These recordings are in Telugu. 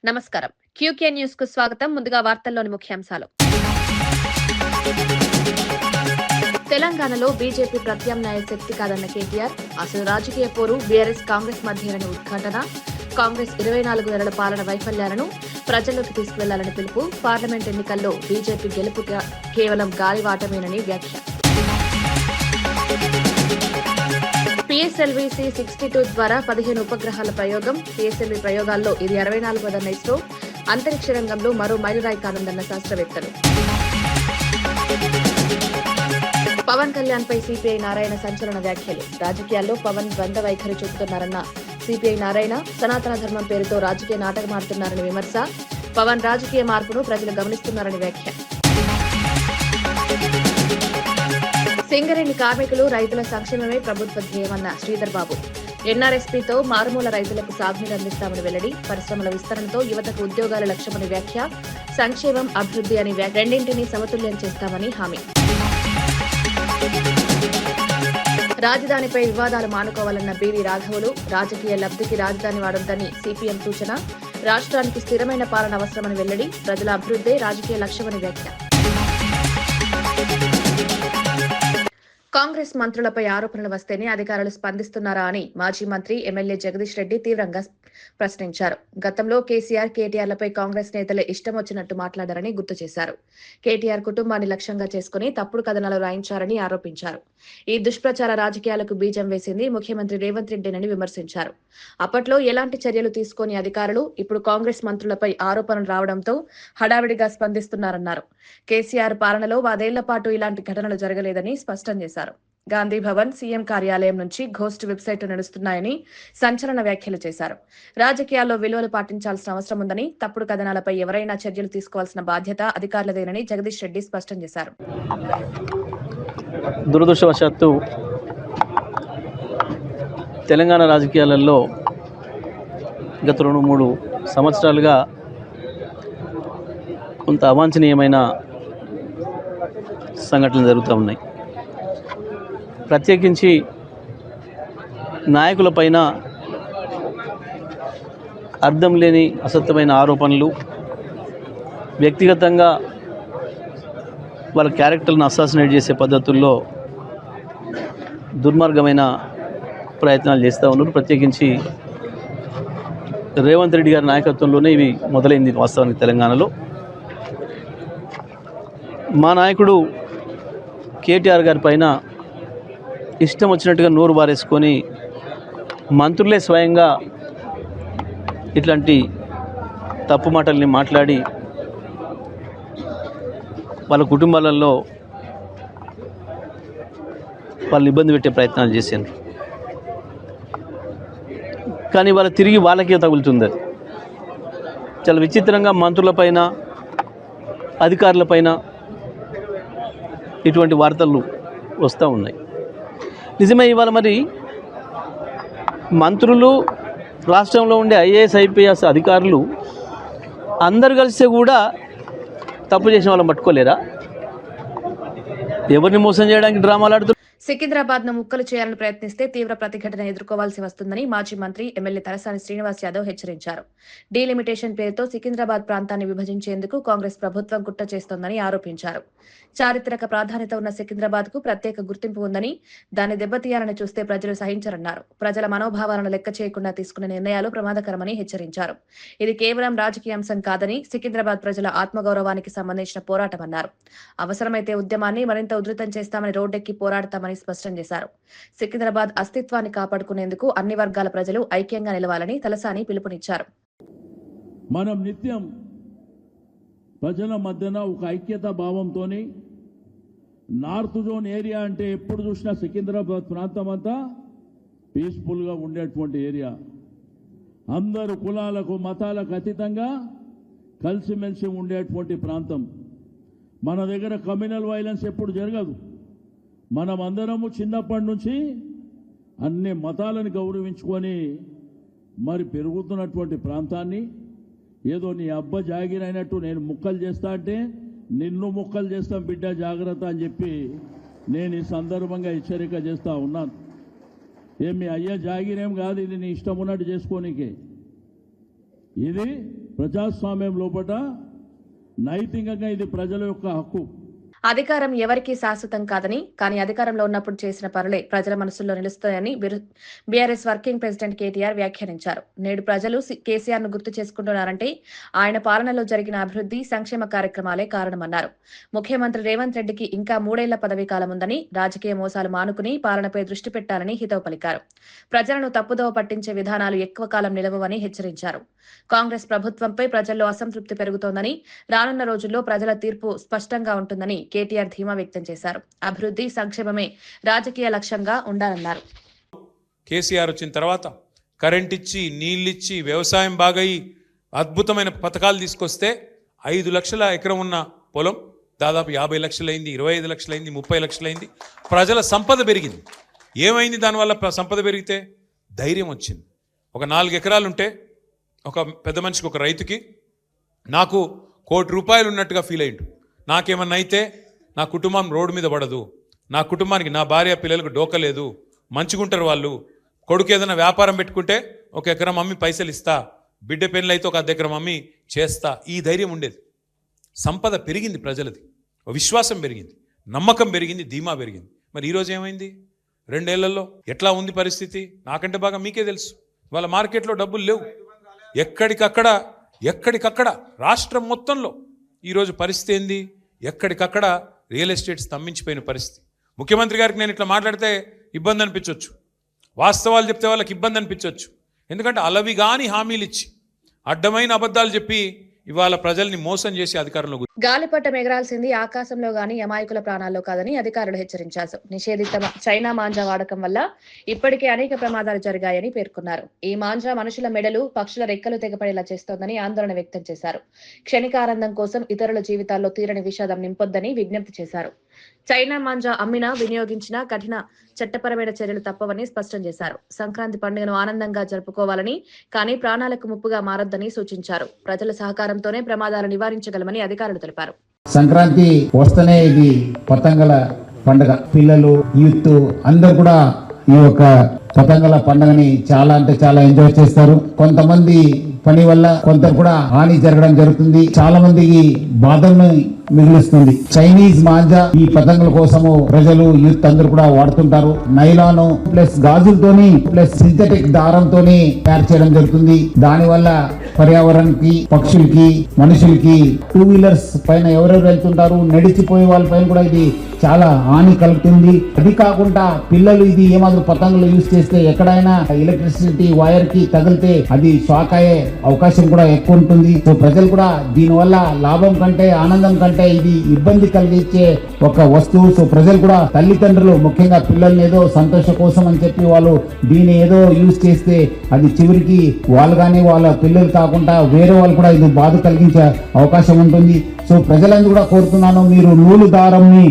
నమస్కారం. క్యూకే న్యూస్ కు స్వాగతం. ముందుగా వార్తల్లోని ముఖ్యాంశాలు. తెలంగాణలో బీజేపీ ప్రత్యామ్నాయ శక్తి కాదన్న కేటీఆర్, అసలు రాజకీయ పోరు బీఆర్ఎస్ కాంగ్రెస్ మధ్యేనని ఉద్ఘాటన, కాంగ్రెస్ 24 నెలల పాలన వైఫల్యాలను ప్రజల్లోకి తీసుకువెళ్లాలని పిలుపు, పార్లమెంట్ ఎన్నికల్లో బీజేపీ గెలుపు కేవలం గాలివాటమేనని వ్యాఖ్య. PSLV-C 62 ద్వారా 15 ఉపగ్రహాల ప్రయోగం. PSLV ప్రయోగాల్లో ఇది 64వ ఇస్రో. అంతరిక్ష రంగంలో మరో మైలురాయి కానుందన్న శాస్త్రవేత్తలు. పవన్ కళ్యాణ్ పై సిపిఐ నారాయణ సంచలన వ్యాఖ్యలు. రాజకీయాల్లో పవన్ ద్వంద్వ వైఖరి చూపుతున్నారన్న సిపిఐ నారాయణ, సనాతన ధర్మం పేరుతో రాజకీయ నాటకమాడుతున్నారని విమర్శ. పవన్ రాజకీయ మార్పును ప్రజలు గమనిస్తున్నారని వ్యాఖ్య. సింగరేణి కార్మికులు, రైతుల సంక్షేమమే ప్రభుత్వ ధ్యేయమన్న శ్రీధర్ బాబు. ఎన్ఆర్ఎస్పీతో మారుమూల రైతులకు సాగునీరు అందిస్తామని వెల్లడి. పరిశ్రమల విస్తరణతో యువతకు ఉద్యోగాల లక్ష్యమని వ్యాఖ్య. సంక్షేమం, అభివృద్ధి అని రెండింటినీ సమతుల్యం చేస్తామని హామీ. రాజధానిపై వివాదాలు మానుకోవాలన్న బీవీ రాఘవులు. రాజకీయ లబ్ధికి రాజధాని వాడొద్దని సిపిఎం సూచన. రాష్ట్రానికి స్థిరమైన పాలన అవసరమని వెల్లడి. ప్రజల అభివృద్ధే రాజకీయ లక్ష్యమని వ్యాఖ్య. కాంగ్రెస్ మంత్రులపై ఆరోపణలు వస్తేనే అధికారులు స్పందిస్తున్నారా అని మాజీ మంత్రి ఎమ్మెల్యే జగదీష్ రెడ్డి తీవ్రంగా ప్రశ్నించారు. గతంలో కేసీఆర్, కేటీఆర్లపై కాంగ్రెస్ నేతలే ఇష్టం వచ్చినట్టు మాట్లాడారని గుర్తు చేశారు. కేటీఆర్ కుటుంబాన్ని లక్ష్యంగా చేసుకుని తప్పుడు కథనాలు రాయించారని ఆరోపించారు. ఈ దుష్ప్రచార రాజకీయాలకు బీజం వేసింది ముఖ్యమంత్రి రేవంత్ రెడ్డినని విమర్శించారు. అప్పట్లో ఎలాంటి చర్యలు తీసుకోని అధికారులు ఇప్పుడు కాంగ్రెస్ మంత్రులపై ఆరోపణలు రావడంతో హడావిడిగా స్పందిస్తున్నారన్నారు. కేసీఆర్ పాలనలో 10 ఏళ్ల పాటు ఇలాంటి ఘటనలు జరగలేదని స్పష్టం చేశారు. గాంధీ భవన్, సీఎం కార్యాలయం నుంచి ఘోస్ట్ వెబ్సైట్లు నడుస్తున్నాయని సంచలన వ్యాఖ్యలు చేశారు. రాజకీయాల్లో విలువలు పాటించాల్సిన అవసరం ఉందని, తప్పుడు కథనాలపై ఎవరైనా చర్యలు తీసుకోవాల్సిన బాధ్యత అధికారులదేనని జగదీష్ రెడ్డి స్పష్టం చేశారు. దురదృష్టవశాత్తు తెలంగాణ రాజకీయాలలో గత 2-3 సంవత్సరాలుగా కొంత అవాంఛనీయమైన సంఘటనలు జరుగుతూ ఉన్నాయి. ప్రత్యేకించి నాయకులపైన అర్థం లేని అసత్యమైన ఆరోపణలు, వ్యక్తిగతంగా వాళ్ళ క్యారెక్టర్ను అసాసినేట్ చేసే పద్ధతుల్లో దుర్మార్గమైన ప్రయత్నాలు చేస్తూ ఉన్నారు. ప్రత్యేకించి రేవంత్ రెడ్డి గారి నాయకత్వంలోనే ఇవి మొదలైంది. వాస్తవానికి తెలంగాణలో మా నాయకుడు కేటీఆర్ గారి పైన ఇష్టం వచ్చినట్టుగా నోరు బారేసుకొని మంత్రులే స్వయంగా ఇట్లాంటి తప్పు మాటల్ని మాట్లాడి వాళ్ళ కుటుంబాలలో వాళ్ళు ఇబ్బంది పెట్టే ప్రయత్నాలు చేశారు. కానీ వాళ్ళ తిరిగి వాళ్ళకే తగులుతుంది. అది చాలా విచిత్రంగా మంత్రులపైన, అధికారులపైన ఇటువంటి వార్తలు వస్తూ ఉన్నాయి. నిజమే, ఇవాళ మరి మంత్రులు, రాష్ట్రంలో ఉండే IAS, IPS అధికారులు అందరు కలిస్తే కూడా తప్పు చేసిన వాళ్ళని పట్టుకోలేరా? ఎవరిని మోసం చేయడానికి డ్రామాలు ఆడుతున్నారు? సికింద్రాబాద్ ను ముక్కలు చేయాలని ప్రయత్నిస్తే తీవ్ర ప్రతిఘటన ఎదుర్కోవాల్సి వస్తుందని మాజీ మంత్రి ఎమ్మెల్యే తలసాని శ్రీనివాస్ యాదవ్ హెచ్చరించారు. డీలిమిటేషన్ పేరుతో సికింద్రాబాద్ ప్రాంతాన్ని విభజించేందుకు కాంగ్రెస్ ప్రభుత్వం కుట్ర చేస్తోందని ఆరోపించారు. చారిత్రక ప్రాధాన్యత ఉన్న సికింద్రాబాద్ కు ప్రత్యేక గుర్తింపు ఉందని, దాన్ని దెబ్బతీయాలని చూస్తే ప్రజలు సహించరన్నారు. ప్రజల మనోభావాలను లెక్క చేయకుండా తీసుకునే నిర్ణయాలు ప్రమాదకరమని హెచ్చరించారు. ఇది కేవలం రాజకీయ అంశం కాదని, సికింద్రాబాద్ ప్రజల ఆత్మగౌరవానికి సంబంధించిన పోరాటమన్నారు. అవసరమైతే ఉద్యమాన్ని మరింత ఉధృతం చేస్తామని, రోడ్డెక్కి పోరాడతామని స్పష్టం చేశారు. సికింద్రాబాద్ అస్తిత్వాన్ని కాపాడుకునేందుకు అన్ని వర్గాల ప్రజలు ఐక్యంగా నిలవాలని తలసాని పిలుపునిచ్చారు. మనం నిత్యం ప్రజల మధ్యన ఒక ఐక్యతా భావంతో, నార్త్ జోన్ ఏరియా అంటే ఎప్పుడు చూసినా సికింద్రాబాద్ ప్రాంతం అంతా పీస్ఫుల్గా ఉండేటువంటి ఏరియా. అందరూ కులాలకు, మతాలకు అతీతంగా కలిసిమెలిసి ఉండేటువంటి ప్రాంతం. మన దగ్గర కమ్యూనల్ వైలెన్స్ ఎప్పుడు జరగదు. మనం అందరము చిన్నప్పటి నుంచి అన్ని మతాలను గౌరవించుకొని మరి పెరుగుతున్నటువంటి ప్రాంతాన్ని ఏదో నీ అబ్బ జాగిరైనట్టు నేను ముక్కలు చేస్తా అంటే నిన్ను ముక్కలు చేస్తాం బిడ్డ జాగ్రత్త అని చెప్పి నేను ఈ సందర్భంగా హెచ్చరిక చేస్తూ ఉన్నాను. ఏమి అయ్యా జాగిరేం కాదు, ఇది నీ ఇష్టం ఉన్నట్టు చేసుకోనికే. ఇది ప్రజాస్వామ్యం లోపట నైతికంగా ఇది ప్రజల యొక్క హక్కు. అధికారం ఎవరికీ శాశ్వతం కాదని, కానీ అధికారంలో ఉన్నప్పుడు చేసిన పనులే ప్రజల మనసుల్లో నిలుస్తాయని బీఆర్ఎస్ వర్కింగ్ ప్రెసిడెంట్ కేటీఆర్ వ్యాఖ్యానించారు. నేడు ప్రజలు కేసీఆర్ ను గుర్తు చేసుకుంటున్నారంటే ఆయన పాలనలో జరిగిన అభివృద్ధి, సంక్షేమ కార్యక్రమాలే కారణమన్నారు. ముఖ్యమంత్రి రేవంత్ రెడ్డికి ఇంకా 3 ఏళ్ల పదవీ కాలం ఉందని, రాజకీయ మోసాలు మానుకుని పాలనపై దృష్టి పెట్టాలని హితవు పలికారు. ప్రజలను తప్పుదోవ పట్టించే విధానాలు ఎక్కువ కాలం నిలవవని హెచ్చరించారు. కాంగ్రెస్ ప్రభుత్వంపై ప్రజల్లో అసంతృప్తి పెరుగుతోందని, రానున్న రోజుల్లో ప్రజల తీర్పు స్పష్టంగా ఉంటుందని కేటీఆర్ ధీమా వ్యక్తం చేశారు. అభివృద్ధి, సంక్షేమమే రాజకీయ లక్ష్యంగా ఉండాలన్నారు. కేసీఆర్ వచ్చిన తర్వాత కరెంట్ ఇచ్చి, నీళ్ళిచ్చి, వ్యవసాయం బాగయి అద్భుతమైన పథకాలు తీసుకొస్తే 5 లక్షల ఎకరం ఉన్న పొలం దాదాపు 50 లక్షలైంది, 25 లక్షలైంది, 30 లక్షలైంది. ప్రజల సంపద పెరిగింది. ఏమైంది దానివల్ల? సంపద పెరిగితే ధైర్యం వచ్చింది. ఒక 4 ఎకరాలు ఉంటే ఒక పెద్ద మనిషికి, ఒక రైతుకి నాకు ₹1 కోటి ఉన్నట్టుగా ఫీల్ అయ్యిండు. నాకేమన్నా అయితే నా కుటుంబం రోడ్డు మీద పడదు, నా కుటుంబానికి, నా భార్య పిల్లలకు డోకలేదు, మంచిగుంటారు వాళ్ళు. కొడుకు ఏదైనా వ్యాపారం పెట్టుకుంటే 1 ఎకరం అమ్మి పైసలు ఇస్తా, బిడ్డ పెళ్ళి అయితే 1 ఎకరం అమ్మి చేస్తా, ఈ ధైర్యం ఉండేది. సంపద పెరిగింది, ప్రజలది విశ్వాసం పెరిగింది, నమ్మకం పెరిగింది, ధీమా పెరిగింది. మరి ఈరోజు ఏమైంది? 2 ఏళ్లలో ఎట్లా ఉంది పరిస్థితి? నాకంటే బాగా మీకే తెలుసు. వాళ్ళ మార్కెట్లో డబ్బులు లేవు. ఎక్కడికక్కడ రాష్ట్రం మొత్తంలో ఈరోజు పరిస్థితి ఏంది? ఎక్కడికక్కడ రియల్ ఎస్టేట్ స్తంభించిపోయిన పరిస్థితి. ముఖ్యమంత్రి గారికి నేను ఇట్లా మాట్లాడితే ఇబ్బంది అనిపించవచ్చు, వాస్తవాలు చెప్తే వాళ్ళకి ఇబ్బంది అనిపించవచ్చు. ఎందుకంటే అలవిగాని హామీలు ఇచ్చి, అడ్డమైన అబద్ధాలు చెప్పి ఇవాళ ప్రజల్ని మోసం చేసి అధికారంలో గాలిపటం ఎగరాల్సింది ఆకాశంలో గాని అమాయకుల ప్రాణాల్లో కాదని అధికారులు హెచ్చరించారు. నిషేధిత చైనా మాంజా వాడకం వల్ల ఇప్పటికే అనేక ప్రమాదాలు జరిగాయని పేర్కొన్నారు. ఈ మాంజా మనుషుల మెడలు, పక్షుల రెక్కలు తెగపడేలా చేస్తోందని ఆందోళన వ్యక్తం చేశారు. క్షణిక ఆనందం కోసం ఇతరుల జీవితాల్లో తీరని విషాదం నింపొద్దని విజ్ఞప్తి చేశారు. చైనా మాంజా అమ్మినా, వినియోగించినా కఠిన చట్టపరమైన చర్యలు తప్పవని స్పష్టం చేశారు. సంక్రాంతి పండుగను ఆనందంగా జరుపుకోవాలని, కానీ ప్రాణాలకు ముప్పుగా మారొద్దని సూచించారు. ప్రజల సహకారంతోనే ప్రమాదాలు నివారించగలమని అధికారులు తెలిపారు. సంక్రాంతి వస్తేనే ఇది పతంగల పండుగ. పిల్లలు, యూత్ అందరూ కూడా ఈ యొక్క పతంగల పండుగని చాలా అంటే చాలా ఎంజాయ్ చేస్తారు. కొంతమంది పని వల్ల కొంత కూడా హాని జరగడం జరుగుతుంది. చాలా మందికి బాధను మిగులుస్తుంది. చైనీస్ మాంజా ఈ పతంగుల కోసము ప్రజలు, యూత్ అందరూ కూడా వాడుతుంటారు. నైలాను ప్లస్ గాజులతోని ప్లస్ సింథటిక్ దారంతోని తయారు చేయడం జరుగుతుంది. దాని వల్ల పర్యావరణానికి, పక్షులకి, మనుషులకి, 2 వీలర్స్ పైన ఎవరెవరు వెళ్తుంటారు, నడిచిపోయే వాళ్ళ పైన కూడా ఇది చాలా హాని కలుగుతుంది. అది కాకుండా పిల్లలు ఇది ఏమాత్రం పతంగులు యూజ్ చేస్తే ఎక్కడైనా ఎలక్ట్రిసిటీ వైర్ కి తగిలితే అది షాక్ అయ్యే అవకాశం కూడా ఎక్కువ ఉంటుంది. సో ప్రజలు కూడా దీనివల్ల లాభం కంటే, ఆనందం కంటే ఇది ఇబ్బంది కలిగించే ఒక వస్తువు. సో ప్రజలు కూడా, తల్లిదండ్రులు ముఖ్యంగా పిల్లల్ని ఏదో సంతోషం కోసం అని చెప్పి వాళ్ళు దీన్ని ఏదో యూజ్ చేస్తే అది చివరికి వాళ్ళు కానీ వాళ్ళ పిల్లలు కాకుండా వేరే వాళ్ళు కూడా ఇది బాధ కలిగించే అవకాశం ఉంటుంది. సో ప్రజలందరూ కూడా కోరుతున్నాను, మీరు నూలు దారంని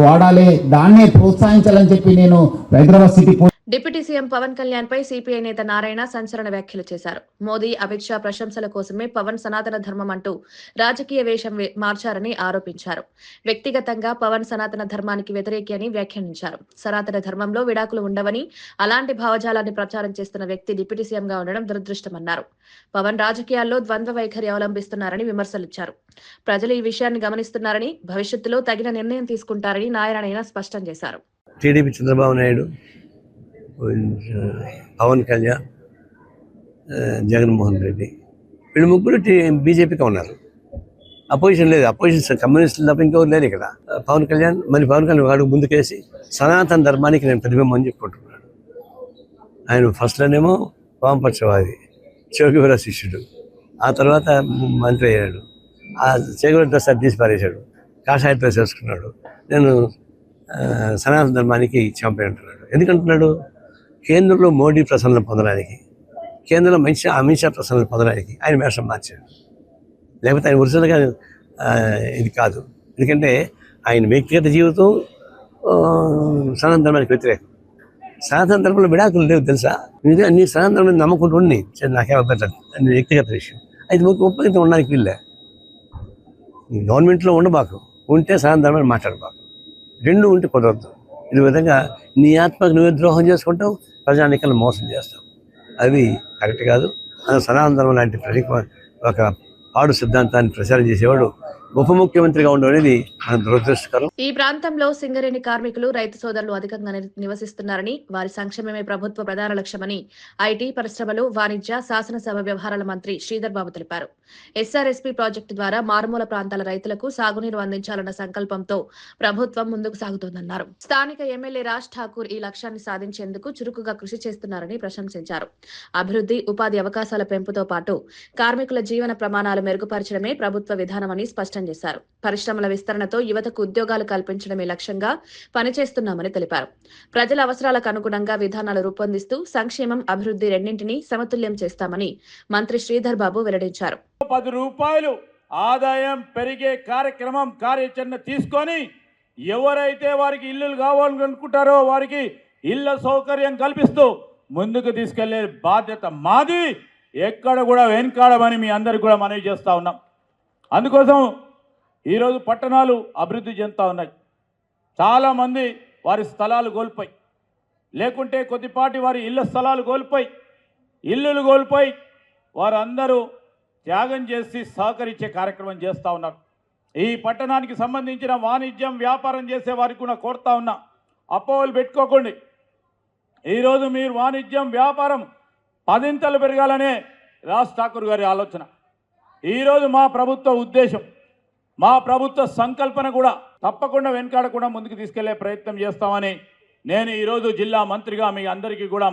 వాడాలి, దాన్నే ప్రోత్సహించాలని చెప్పి నేను Hyderabad city deputy CM Pawan Kalyan పై సిపిఐ నేత నారాయణ సంచలన వ్యాఖ్యలు చేశారు. మోదీ, అమిత్ షా ప్రశంసల కోసమే పవన్ సనాతన ధర్మం అంటూ రాజకీయ వేషం మార్చారని ఆరోపించారు. వ్యక్తిగతంగా పవన్ సనాతన ధర్మానికి వ్యతిరేకి అని వ్యాఖ్యానించారు. సనాతన ధర్మంలో విడాకులు ఉండవని, అలాంటి భావజాలాన్ని ప్రచారం చేస్తున్న వ్యక్తి డిప్యూటీ సీఎంగా ఉండడం దురదృష్టమన్నారు. పవన్ రాజకీయాల్లో ద్వంద్వ వైఖరి అవలంబిస్తున్నారని విమర్శలిచ్చారు. ప్రజలు ఈ విషయాన్ని గమనిస్తున్నారని, భవిష్యత్తులో తగిన నిర్ణయం తీసుకుంటారని నారాయణ స్పష్టం చేశారు. టీడీపీ చంద్రబాబు నాయుడు, పవన్ కళ్యాణ్, జగన్మోహన్ రెడ్డి వీళ్ళు ముగ్గురు బీజేపీగా ఉన్నారు. అపోజిషన్ లేదు. అపోజిషన్ కమ్యూనిస్టులు తప్ప ఇంకెవరు లేరు ఇక్కడ. పవన్ కళ్యాణ్ వాడు ముందుకేసి సనాతన ధర్మానికి నేను ప్రతిబింబం అని చెప్పుకుంటున్నాడు. ఆయన ఫస్ట్లోనేమో వామపక్షవాది, చౌకవీర శిష్యుడు, ఆ తర్వాత మంత్రి అయ్యాడు. ఆ చౌకవీర డ్రెస్ తీసి పారేశాడు, కాషాయ డ్రెస్ వేసుకున్నాడు. నేను సనాతన ధర్మానికి చంపే అంటున్నాడు. ఎందుకంటున్నాడు? కేంద్రంలో మోడీ ప్రసన్నలు పొందడానికి, కేంద్రంలో అమిత్ షా ప్రసన్నలు పొందడానికి ఆయన వేషం మార్చాడు. లేకపోతే ఆయన ఒరిజినల్గా ఇది కాదు. ఎందుకంటే ఆయన వ్యక్తిగత జీవితం సనాతన ధర్మానికి వ్యతిరేకం. సనాతన ధర్మంలో విడాకులు లేవు తెలుసా? నీ సనాతన ధర్మం నమ్మకుంటూ ఉండి నాకేం అభ్యంతరం, అది వ్యక్తిగత విషయం. అయితే ఒప్పందం ఉండడానికి వీళ్ళే. గవర్నమెంట్లో ఉండబాకు, ఉంటే సనాతన ధర్మాన్ని మాట్లాడబాకు. 2 ఉంటే కుదరదు. ఈ విధంగా నీ ఆత్మకు నువ్వే ద్రోహం చేసుకుంటావు, ప్రజానికలను మోసం చేస్తావు. అది కరెక్ట్ కాదు. సనాతన ధర్మం లాంటి ఒక పాడు సిద్ధాంతాన్ని ప్రచారం చేసేవాడు ఉప ముఖ్యమంత్రిగా ఉండడం అనేది మన దురదృష్టకరం. ఈ ప్రాంతంలో సింగరేణి కార్మికులు, రైతు సోదరులు అధికంగా నివసిస్తున్నారని, వారి సంక్షేమమే ప్రభుత్వ ప్రధాన లక్ష్యమని ఐటీ, పరిశ్రమలు, వాణిజ్య, శాసనసభ వ్యవహారాల మంత్రి శ్రీధర్ బాబు తెలిపారు. ఎస్ఆర్ఎస్పీ ప్రాజెక్టు ద్వారా మారుమూల ప్రాంతాల రైతులకు సాగునీరు అందించాలన్న సంకల్పంతో ప్రభుత్వం ముందుకు సాగుతోందన్నారు. స్థానిక ఎమ్మెల్యే రాజ్ ఠాకూర్ ఈ లక్ష్యాన్ని సాధించేందుకు చురుకుగా కృషి చేస్తున్నారని ప్రశంసించారు. అభివృద్ధి, ఉపాధి అవకాశాల పెంపుతో పాటు కార్మికుల జీవన ప్రమాణాలు మెరుగుపరచడమే ప్రభుత్వ విధానమని స్పష్టం చేశారు. పరిశ్రమల విస్తరణతో యువతకు ఉద్యోగాలు కల్పించడమే లక్ష్యంగా పనిచేస్తున్నామని తెలిపారు. ప్రజల అవసరాలకు అనుగుణంగా విధానాలు రూపొందిస్తూ సంక్షేమం, అభివృద్ధి రెండింటినీ సమతుల్యం చేస్తామని మంత్రి శ్రీధర్ బాబు వెల్లడించారు. 10 రూపాయలు ఆదాయం పెరిగే కార్యాచరణ తీసుకొని ఎవరైతే వారికి ఇల్లులు కావాలనుకుంటారో వారికి ఇళ్ల సౌకర్యం కల్పిస్తూ ముందుకు తీసుకెళ్లే బాధ్యత మాది. ఎక్కడ కూడా వెనుకాడమని మీ అందరికి కూడా మనవి చేస్తా ఉన్నాం. అందుకోసం ఈరోజు పట్టణాలు అభివృద్ధి చెందుతూ ఉన్నాయి. చాలామంది వారి స్థలాలు కోల్పోయి, లేకుంటే కొద్దిపాటి వారి ఇళ్ల స్థలాలు కోల్పోయి, ఇల్లులు కోల్పోయి వారందరూ త్యాగం చేసి సహకరించే కార్యక్రమం చేస్తూ ఉన్నారు. ఈ పట్టణానికి సంబంధించిన వాణిజ్యం, వ్యాపారం చేసే వారికి కూడా కోరుతా ఉన్నా, అపోహలు పెట్టుకోకండి. ఈరోజు మీరు వాణిజ్యం, వ్యాపారం 10 పెరగాలనే రాజ్ ఠాకూర్ గారి ఆలోచన. ఈరోజు మా ప్రభుత్వ ఉద్దేశం, మా ప్రభుత్వ సంకల్పన కూడా తప్పకుండా వెనకాడకుండా ముందుకు తీసుకెళ్లే ప్రయత్నం చేస్తామని నేను ఈరోజు జిల్లా మంత్రిగా మీ అందరికీ కూడా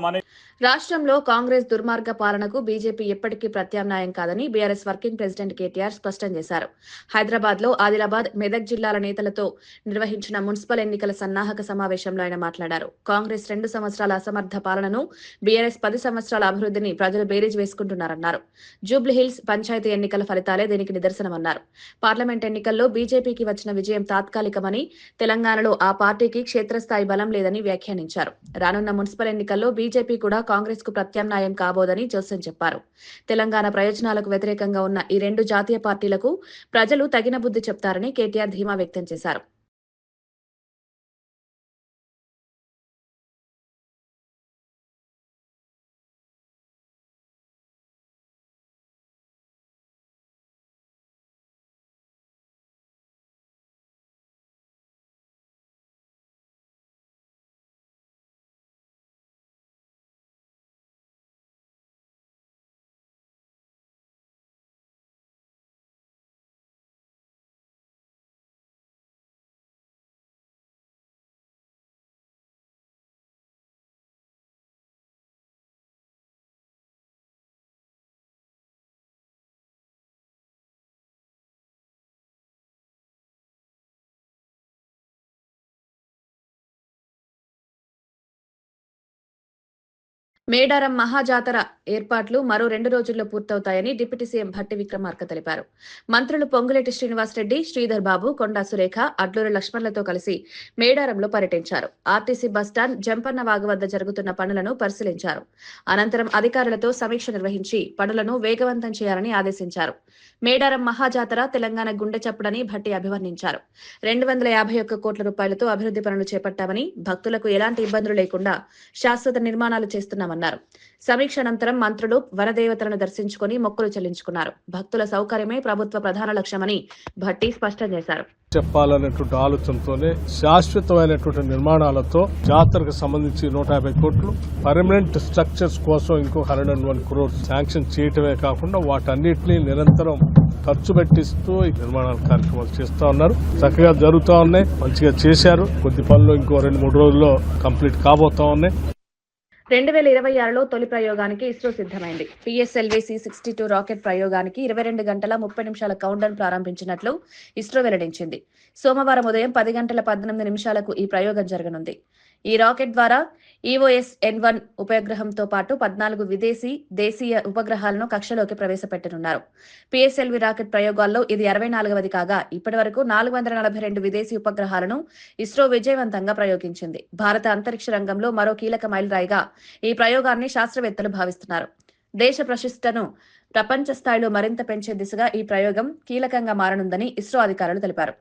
రాష్ట్రంలో కాంగ్రెస్ దుర్మార్గ పాలనకు బీజేపీ ఎప్పటికీ ప్రత్యామ్నాయం కాదని బీఆర్ఎస్ వర్కింగ్ ప్రెసిడెంట్ కేటీఆర్ స్పష్టం చేశారు. హైదరాబాద్ లో ఆదిలాబాద్, మెదక్ జిల్లాల నేతలతో నిర్వహించిన మున్సిపల్ ఎన్నికల సన్నాహక సమావేశంలో ఆయన మాట్లాడారు. కాంగ్రెస్ 2 సంవత్సరాల అసమర్థ పాలనను, బీఆర్ఎస్ 10 సంవత్సరాల అభివృద్ధిని ప్రజలు బేరీజ్ వేసుకుంటున్నారన్నారు. జూబ్లీహిల్స్ పంచాయతీ ఎన్నికల ఫలితాలే దీనికి నిదర్శనమన్నారు. పార్లమెంట్ ఎన్నికల్లో బీజేపీకి వచ్చిన విజయం తాత్కాలికమని, తెలంగాణలో ఆ పార్టీకి క్షేత్రస్థాయి బలం లేదని వ్యాఖ్యానించారు. రానున్న మున్సిపల్ ఎన్నికల్లో బీజేపీ కూడా కాంగ్రెస్ కు ప్రత్యామ్నాయం కాబోదని జోసెన్ చెప్పారు. తెలంగాణ ప్రయోజనాలకు వ్యతిరేకంగా ఉన్న ఈ 2 జాతీయ పార్టీలకు ప్రజలు తగిన బుద్ధి చెప్తారని కేటీఆర్ ధీమా వ్యక్తం చేశారు. మేడారం మహాజాతర ఏర్పాట్లు మరో 2 రోజుల్లో పూర్తవుతాయని డిప్యూటీ సీఎం భట్టి విక్రమార్క తెలిపారు. మంత్రులు పొంగులేటి శ్రీనివాసరెడ్డి, శ్రీధర్ బాబు, కొండా సురేఖ, అడ్లూరి లక్ష్మణ్లతో కలిసి మేడారంలో పర్యటించారు. ఆర్టీసీ బస్టాండ్, జంపన్న వాగు వద్ద జరుగుతున్న పనులను పరిశీలించారు. అనంతరం అధికారులతో సమీక్ష నిర్వహించి పనులను వేగవంతం చేయాలని ఆదేశించారు. మేడారం మహాజాతర తెలంగాణ గుండె చప్పుడని భట్టి అభివర్ణించారు. 251 కోట్ల రూపాయలతో అభివృద్ధి పనులు చేపట్టామని, భక్తులకు ఎలాంటి ఇబ్బందులు లేకుండా శాశ్వత నిర్మాణాలు చేస్తున్నామన్నారు. సమీక్ష అనంతరం మంత్రులు వనదేవతలను దర్శించుకుని మొక్కులు చెల్లించుకున్నారు. భక్తుల సౌకర్యమే ప్రభుత్వ ప్రధాన లక్ష్యమని భట్టి స్పష్టం చేశారు. చెప్పాలనేటువంటి ఆలోచనతోనే శాశ్వతమైనటువంటి నిర్మాణాలతో జాతరకు సంబంధించి 150 కోట్లు, పర్మనెంట్ స్ట్రక్చర్స్ కోసం ఇంకో 101 crores శాంక్షన్ చేయటమే కాకుండా వాటన్నిటినీ నిరంతరం ఖర్చు పెట్టిస్తూ ఈ నిర్మాణాల కార్యక్రమాలు చేస్తా ఉన్నారు. చక్కగా జరుగుతూ ఉన్నాయి, మంచిగా చేశారు. కొద్ది పనులు ఇంకో 2-3 రోజుల్లో కంప్లీట్ కాబోతా ఉన్నాయి. 2026లో తొలి ప్రయోగానికి ఇస్రో సిద్ధమైంది. PSLV C-62 రాకెట్ ప్రయోగానికి 22 గంటల 30 నిమిషాల కౌంట్డౌన్ ప్రారంభించినట్లు ఇస్రో వెల్లడించింది. సోమవారం ఉదయం 10 గంటల 18 నిమిషాలకు ఈ ప్రయోగం జరగనుంది. ఈ రాకెట్ ద్వారా EOS-N1 ఉపగ్రహంతో పాటు 14 విదేశీ, దేశీయ ఉపగ్రహాలను కక్షలోకి ప్రవేశపెట్టనున్నారు. PSLV రాకెట్ ప్రయోగాల్లో ఇది 64వది కాగా ఇప్పటి వరకు 442 విదేశీ ఉపగ్రహాలను ఇస్రో విజయవంతంగా ప్రయోగించింది. భారత అంతరిక్ష రంగంలో మరో కీలక మైలురాయిగా ఈ ప్రయోగాన్ని శాస్త్రవేత్తలు భావిస్తున్నారు. దేశ ప్రతిష్టను ప్రపంచ స్థాయిలో మరింత పెంచే దిశగా ఈ ప్రయోగం కీలకంగా మారనుందని ఇస్రో అధికారులు తెలిపారు.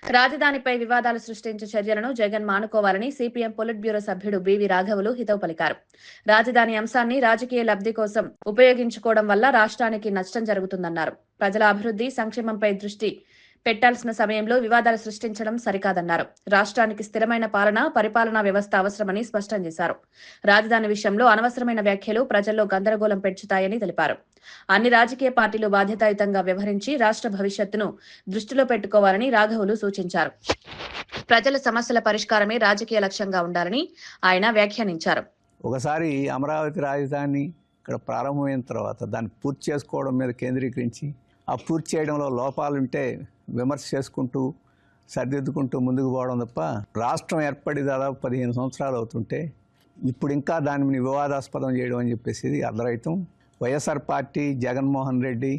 రాజధానిపై వివాదాలు సృష్టించే చర్యలను జగన్ మానుకోవాలని సిపిఎం పొలిట్ బ్యూరో సభ్యుడు బివి రాఘవులు హితవు పలికారు. రాజధాని అంశాన్ని రాజకీయ లబ్ధి కోసం ఉపయోగించుకోవడం వల్ల రాష్ట్రానికి నష్టం జరుగుతుందన్నారు. ప్రజల అభివృద్ధి, సంక్షేమంపై దృష్టి పెట్టాల్సిన సమయంలో వివాదాలు సృష్టించడం సరికాదన్నారు. రాష్ట్రానికి స్థిరమైన పరిపాలనా వ్యవస్థ అవసరమని స్పష్టం చేశారు. రాజధాని విషయంలో అనవసరమైన వ్యాఖ్యలు ప్రజల్లో గందరగోళం పెంచుతాయని తెలిపారు. అన్ని రాజకీయ పార్టీలు బాధ్యతాయుతంగా వ్యవహరించి రాష్ట్ర భవిష్యత్తును దృష్టిలో పెట్టుకోవాలని రాఘవులు సూచించారు. ప్రజల సమస్యల పరిష్కారమే రాజకీయ లక్ష్యంగా ఉండాలని ఆయన వ్యాఖ్యానించారు. ఒకసారి అమరావతి రాజధాని ఇక్కడ ప్రారంభమైన తర్వాత దాన్ని పూర్తి చేసుకోవడం మీద కేంద్రీకరించి ఆ పూర్తి చేయడంలో లోపాలుంటే విమర్శ చేసుకుంటూ సరిదిద్దుకుంటూ ముందుకు పోవడం తప్ప రాష్ట్రం ఏర్పడి దాదాపు 15 సంవత్సరాలు అవుతుంటే ఇప్పుడు ఇంకా దానిని వివాదాస్పదం చేయడం అని చెప్పేసి ఇది అర్ధరహితం. వైఎస్ఆర్ పార్టీ, జగన్మోహన్ రెడ్డి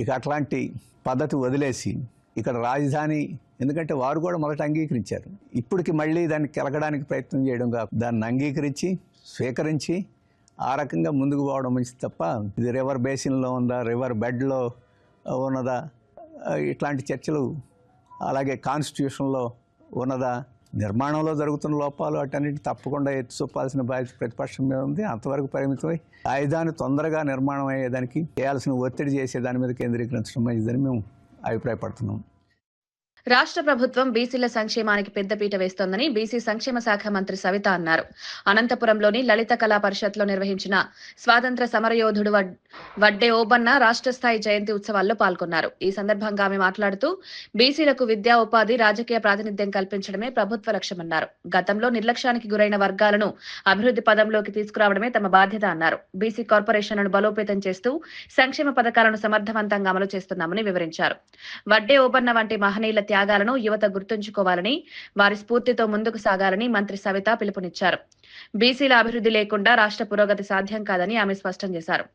ఇక అట్లాంటి పద్ధతి వదిలేసి ఇక్కడ రాజధాని, ఎందుకంటే వారు కూడా మొదట అంగీకరించారు, ఇప్పటికి మళ్ళీ దాన్ని కెలకడానికి ప్రయత్నం చేయడం కాదు, దాన్ని అంగీకరించి స్వీకరించి ఆ రకంగా ముందుకు పోవడం మంచిది తప్ప ఇది రివర్ బేసిన్లో ఉందా, రివర్ బెడ్లో ఉన్నదా, ఇట్లాంటి చర్చలు, అలాగే కాన్స్టిట్యూషన్లో ఉన్నదా, నిర్మాణంలో జరుగుతున్న లోపాలు అటన్నిటి తప్పకుండా ఎత్తి చూపాల్సిన బాధ్యత ప్రతిపక్షం మీద ఉంది. అంతవరకు పరిమితమై రాజధాని తొందరగా నిర్మాణం అయ్యేదానికి చేయాల్సిన ఒత్తిడి చేసే దాని మీద కేంద్రీకరించడం మంచిదని మేము అభిప్రాయపడుతున్నాం. రాష్ట్ర ప్రభుత్వం బీసీల సంక్షేమానికి పెద్దపీట వేస్తోందని బీసీ సంక్షేమ శాఖ మంత్రి సవిత అన్నారు. అనంతపురంలోని లలిత కళా పరిషత్లో నిర్వహించిన స్వాతంత్ర సమరయోధుడు వడ్డే ఓబన్న రాష్ట్ర స్థాయి జయంతి ఉత్సవాల్లో పాల్గొన్నారు. ఈ సందర్భంగా ఆమె మాట్లాడుతూ బీసీలకు విద్యా, ఉపాధి, రాజకీయ ప్రాతినిధ్యం కల్పించడమే ప్రభుత్వ లక్ష్యమన్నారు. గతంలో నిర్లక్ష్యానికి గురైన వర్గాలను అభివృద్ధి పదంలోకి తీసుకురావడమే తమ బాధ్యత అన్నారు. బీసీ కార్పొరేషన్లను బలోపేతం చేస్తూ సంక్షేమ పథకాలను సమర్థవంతంగా అమలు చేస్తున్నామని వివరించారు. వడ్డే ఓబన్న వంటి మహనీయుల త్యాగాలను యువత గుర్తుంచుకోవాలని, వారి స్ఫూర్తితో ముందుకు సాగాలని మంత్రి సవిత పిలుపునిచ్చారు. బీసీల అభివృద్ధి లేకుండా రాష్ట్ర పురోగతి సాధ్యం కాదని ఆమె స్పష్టం చేశారు.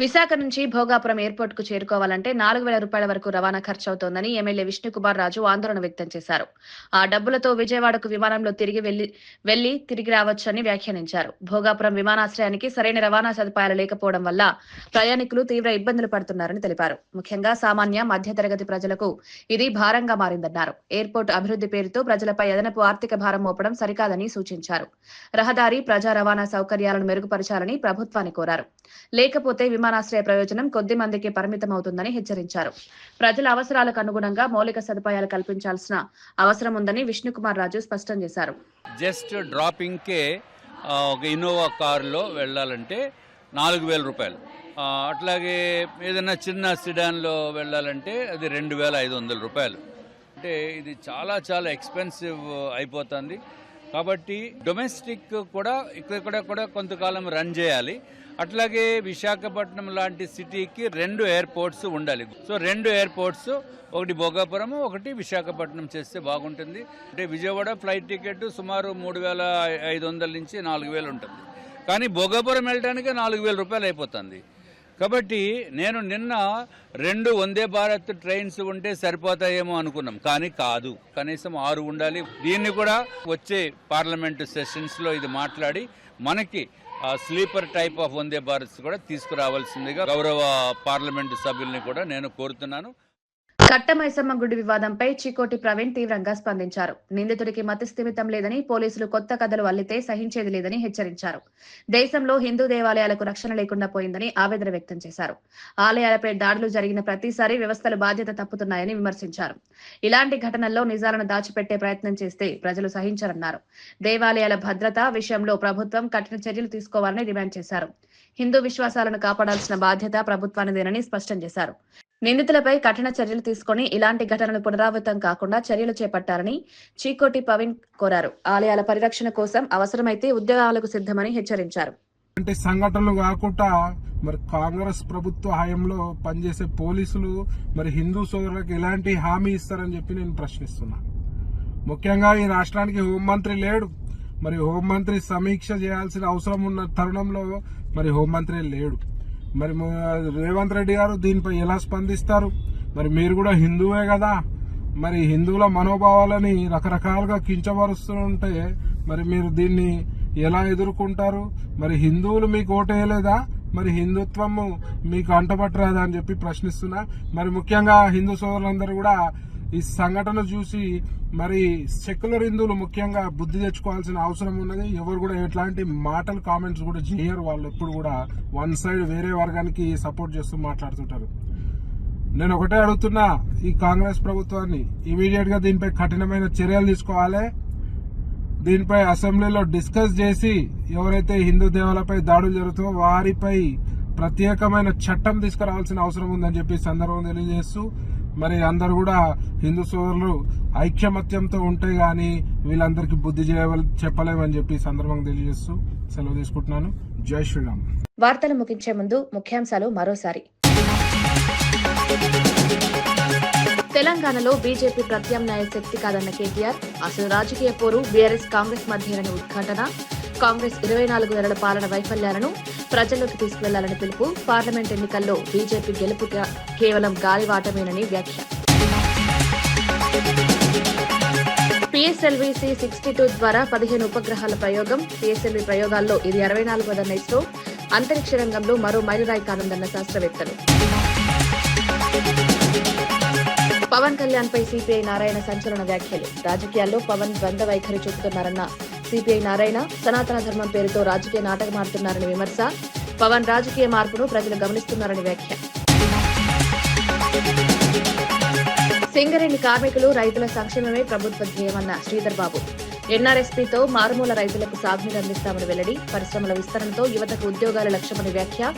విశాఖ నుంచి భోగాపురం ఎయిర్పోర్ట్ కు చేరుకోవాలంటే 4,000 రూపాయల వరకు రవాణా ఖర్చు అవుతోందని ఎమ్మెల్యే విష్ణుకుమార్ రాజు ఆందోళన వ్యక్తం చేశారు. ఆ డబ్బులతో విజయవాడకు విమానంలో తిరిగి రావచ్చని వ్యాఖ్యానించారు. భోగాపురం విమానాశ్రయానికి సరైన రవాణా సదుపాయాలు లేకపోవడం వల్ల ప్రయాణికులు తీవ్ర ఇబ్బందులు పడుతున్నారని తెలిపారు. ముఖ్యంగా సామాన్య, మధ్యతరగతి ప్రజలకు ఇది భారంగా మారిందన్నారు. ఎయిర్పోర్ట్ అభివృద్ధి పేరుతో ప్రజలపై అదనపు ఆర్థిక భారం మోపడం సరికాదని సూచించారు. రహదారి, ప్రజా రవాణా సౌకర్యాలను మెరుగుపరచాలని ప్రభుత్వాన్ని కోరారు. లేకపోతే విమానాశ్రయ ప్రయోజనం కొద్ది మందికి పరిమితమవుతుందని హెచ్చరించారు. ప్రజల అవసరాలకు అనుగుణంగా మౌలిక సదుపాయాలు కల్పించాల్సిన అవసరం ఉందని విష్ణుకుమార్ రాజు స్పష్టం చేశారు. జస్ట్ డ్రాపింగ్ కే ఒక ఇన్నోవా కారులో వెళ్ళాలంటే 4,000 రూపాయలు, అట్లాగే ఏదైనా చిన్న సిడాన్లో వెళ్ళాలంటే అది 2,500 రూపాయలు. అంటే ఇది చాలా చాలా ఎక్స్పెన్సివ్ అయిపోతుంది. కాబట్టి డొమెస్టిక్ కూడా ఇక్కడ కూడా కొంతకాలం రన్ చేయాలి. అట్లాగే విశాఖపట్నం లాంటి సిటీకి 2 ఎయిర్పోర్ట్స్ ఉండాలి. సో 2 ఎయిర్పోర్ట్స్, ఒకటి భోగాపురం, ఒకటి విశాఖపట్నం చేస్తే బాగుంటుంది. అంటే విజయవాడ ఫ్లైట్ టికెట్ సుమారు 3,500 నుంచి 4,000 ఉంటుంది. కానీ భోగాపురం వెళ్ళడానికి 4,000 రూపాయలు అయిపోతుంది. కాబట్టి నేను నిన్న 2 వందే భారత్ ట్రైన్స్ ఉంటే సరిపోతాయేమో అనుకున్నాం, కానీ కాదు, కనీసం 6 ఉండాలి. దీన్ని కూడా వచ్చే పార్లమెంటు సెషన్స్లో ఇది మాట్లాడి మనకి స్లీపర్ టైప్ ఆఫ్ వందే భారత్స్ కూడా తీసుకురావాల్సిందిగా గౌరవ పార్లమెంటు సభ్యుల్ని కూడా నేను కోరుతున్నాను. కట్టమైసమ్మ గుడి వివాదంపై చీకోటి ప్రవీణ్ తీవ్రంగా స్పందించారు. నిందితుడికి మతిస్థిమితం లేదని, పోలీసులు కొత్త కథలు అల్లితే సహించేది లేదని హెచ్చరించారు. దేశంలో హిందూ దేవాలయాలకు రక్షణ లేకుండా పోయిందని ఆవేదన వ్యక్తం చేశారు. ఆలయాలపై దాడులు జరిగిన ప్రతిసారి వ్యవస్థలు బాధ్యత తప్పుతున్నాయని విమర్శించారు. ఇలాంటి ఘటనల్లో నిజాలను దాచిపెట్టే ప్రయత్నం చేస్తే ప్రజలు సహించరన్నారు. దేవాలయాల భద్రత విషయంలో ప్రభుత్వం కఠిన చర్యలు తీసుకోవాలని డిమాండ్ చేశారు. హిందూ విశ్వాసాలను కాపాడాల్సిన బాధ్యత ప్రభుత్వానిదేనని స్పష్టం చేశారు. నిందితులపై కఠిన చర్యలు తీసుకుని ఇలాంటి ఘటనలు పునరావృతం కాకుండా చర్యలు చేపట్టాలని చీకోటి ప్రవీణ్ కోరారు. ఆలయాల పరిరక్షణ కోసం అవసరమైతే ఉద్యోగాలకు సిద్ధమని హెచ్చరించారు. అంటే సంఘటనలు కాకుండా మరి కాంగ్రెస్ ప్రభుత్వ హయాంలో పనిచేసే పోలీసులు మరి హిందూ సోదరులకు ఎలాంటి హామీ ఇస్తారని చెప్పి నేను ప్రశ్నిస్తున్నా. ముఖ్యంగా ఈ రాష్ట్రానికి హోంమంత్రి లేడు, మరి హోంమంత్రి సమీక్ష చేయాల్సిన అవసరం ఉన్న తరుణంలో మరి హోంమంత్రి లేడు. మరి రేవంత్ రెడ్డి గారు దీనిపై ఎలా స్పందిస్తారు? మరి మీరు కూడా హిందువే కదా, మరి హిందువుల మనోభావాలని రకరకాలుగా కించపరుస్తుంటే మరి మీరు దీన్ని ఎలా ఎదుర్కొంటారు? మరి హిందువులు మీకు ఓటేయలేదా? మరి హిందుత్వము మీకు అంటపట్టరాదా అని చెప్పి ప్రశ్నిస్తున్నా. మరి ముఖ్యంగా హిందూ సోదరులందరూ కూడా ఈ సంఘటన చూసి మరి సెక్యులర్ హిందువులు ముఖ్యంగా బుద్ధి తెచ్చుకోవాల్సిన అవసరం ఉన్నది. ఎవరు కూడా ఎట్లాంటి మాటలు కామెంట్స్ కూడా చేయరు. వాళ్ళు ఎప్పుడు కూడా వన్ సైడ్ వేరే వర్గానికి సపోర్ట్ చేస్తూ మాట్లాడుతుంటారు. నేను ఒకటే అడుగుతున్నా ఈ కాంగ్రెస్ ప్రభుత్వాన్ని, ఇమీడియట్ గా దీనిపై కఠినమైన చర్యలు తీసుకోవాలి. దీనిపై అసెంబ్లీలో డిస్కస్ చేసి ఎవరైతే హిందూ దేవాలయాలపై దాడులు జరుగుతాయో వారిపై ప్రత్యేకమైన చట్టం తీసుకురావాల్సిన అవసరం ఉందని చెప్పి సందర్భం తెలియజేస్తూ మరి అందరూ కూడా హిందూ సోదరులు ఐక్యమత్యంతో ఉంటే గాని వీళ్ళందరికీ బుద్ధి చెప్పలేమని చెప్పి సందర్భంగా తెలియజేస్తూ సెలవు తీసుకుంటున్నాను. జై శ్రీరామ్. వార్తలు ముగించే ముందు ముఖ్యాంశాలు మరోసారి. తెలంగాణలో బీజేపీ ప్రత్యామ్నాయ శక్తి కాదన్న కేటీఆర్, అసలు రాజకీయ పోరు బీఆర్ఎస్ కాంగ్రెస్ మధ్యేనని ఉద్ఘాటన. కాంగ్రెస్ 24 ఏళ్ల పాలన వైఫల్యాలను ప్రజల్లోకి తీసుకువెళ్లాలని పిలుపు. పార్లమెంట్ ఎన్నికల్లో బీజేపీ గెలుపు కేవలం గాలివాటమేనని వ్యాఖ్య. PSLV-C 62 ద్వారా 15 ఉపగ్రహాల ప్రయోగం. PSLV ప్రయోగాల్లో ఇది 64వ ఇస్రో. అంతరిక్ష రంగంలో మరో మైలురాయి కానుందన్న శాస్త్రవేత్తలు. పవన్ కళ్యాణ్ పై సిపిఐ నారాయణ సంచలన వ్యాఖ్యలు. రాజకీయాల్లో పవన్ ద్వంద్వ వైఖరి చూపుతున్నారన్న సిపిఐ నారాయణ, సనాతన ధర్మం పేరుతో రాజకీయ నాటకమాడుతున్నారని విమర్శ. పవన్ రాజకీయ మార్పును ప్రజలు గమనిస్తున్నారని వ్యాఖ్య. సింగరేణి కార్మికులు, రైతుల సంక్షేమమే ప్రభుత్వ ధ్యేయమన్న శ్రీధర్ బాబు. ఎన్ఆర్ఎస్పీతో మారుమూల రైతులకు సాగునీరు అందిస్తామని వెల్లడి. పరిశ్రమల విస్తరణతో యువతకు ఉద్యోగాల లక్ష్యమని వ్యాఖ్య.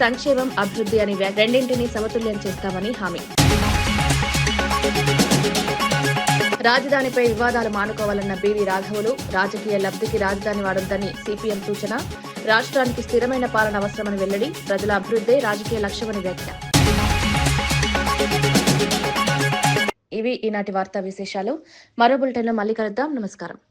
సంక్షేమం, అభివృద్ధి అని రెండింటినీ సమతుల్యం చేస్తామని హామీ. రాజధానిపై వివాదాలు మానుకోవాలన్న బీవీ రాఘవులు. రాజకీయ లబ్ధికి రాజధాని వాడొద్దని సిపిఎం సూచన. రాష్ట్రానికి స్థిరమైన పాలన అవసరమని వెల్లడి. ప్రజల అభివృద్ధే రాజకీయ లక్ష్యమని వ్యాఖ్య. ఇవి ఈనాటి వార్తా విశేషాలు. మరో బులెటిన్లో మళ్ళీ కలుద్దాం. నమస్కారం.